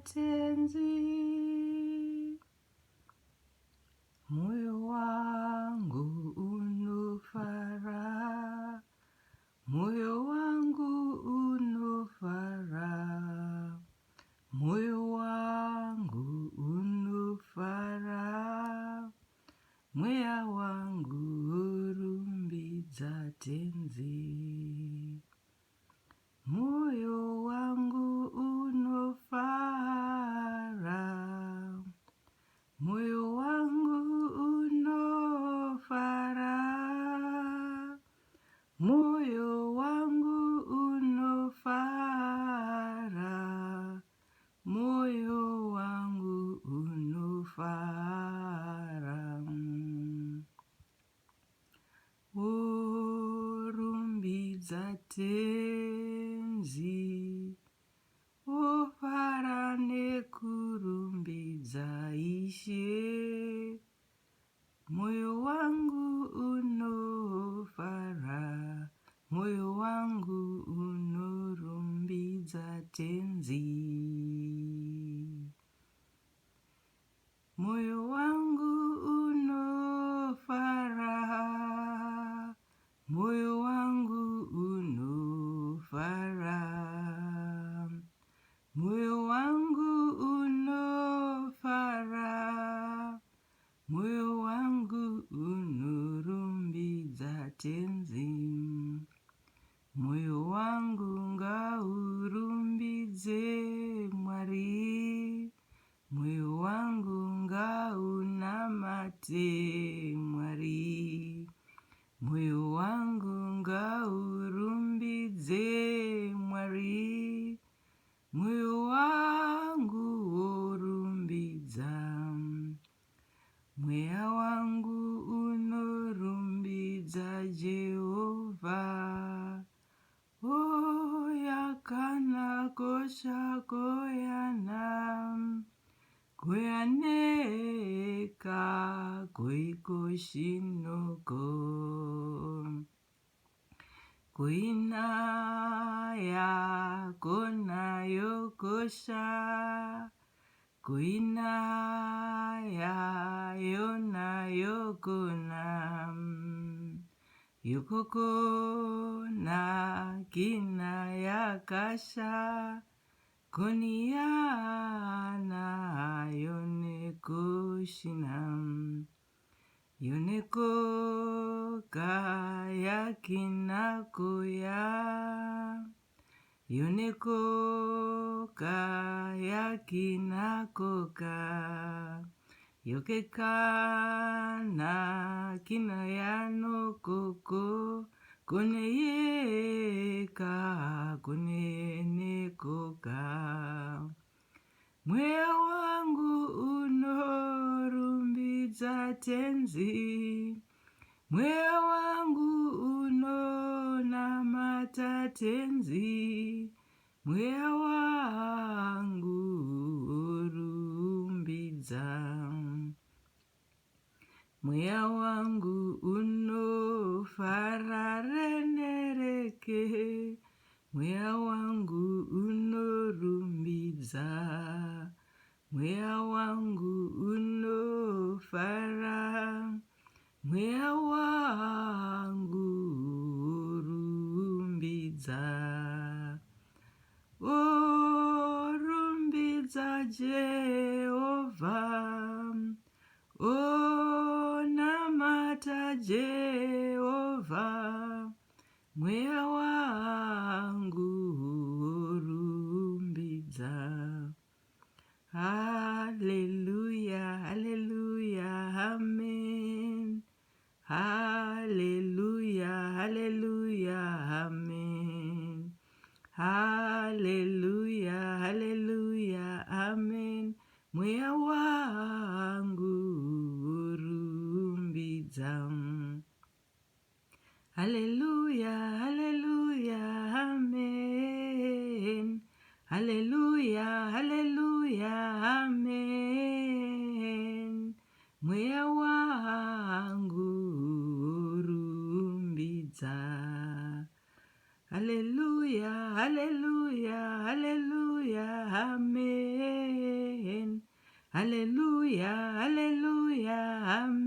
tenzi. Moyo wangu unufara, moyo wangu unufara, moyo wangu unufara, moyo wangu urumbidza tenzi. Moyo wangu unofara, moyo wangu unofara, moyo wangu unofara, moyo wangu unofara. Urumbidza tenzi, ofara nekurumbidza Ishe. Moyo wangu unofara, moyo wangu unorumbidza tenzi. Moyo wangu unofara, moyo wangu unofara, moyo wangu unofara, moyo wangu unorumbidza tenzi. Moyo wangu ngaurumbidze Mwari, moyo wangu ngaunamate Mwari, moyo wangu ngaurumbidze Mwari, moyo wangu worumbidza. Mweya wangu unorumbidza Jehovha. Oyakana kosha koyana, koyaneka koikoshinoko, koinaya konayo kosha, koinaya yonayo konam, yokoko na kina yakasha, koniana yoneko shinam, yoneko kaya kina koya, yoneko kaya kina koka, yokekana kina yano koko, koneyeka konene koka. Mweya wangu unorumbidza tenzi, mweya wangu unonamata tenzi, mweya wangu urumbidza. Mweya wangu unofara renereke, mweya wangu unorumbidza, mweya wangu unofara, mweya wangu urumbidza. Orumbidza Jehovha, onamata Jehovha, mweya wangu urumbidza. Hallelujah, hallelujah, amen. Hallelujah, hallelujah, amen. Hallelujah, hallelujah, amen. Mweya wangu urumbidza. Hallelujah, hallelujah, amen. Hallelujah, hallelujah, amen. Mweya wangu urumbidza. Aleluya, aleluya, aleluya, amén. Aleluya, aleluya, amén.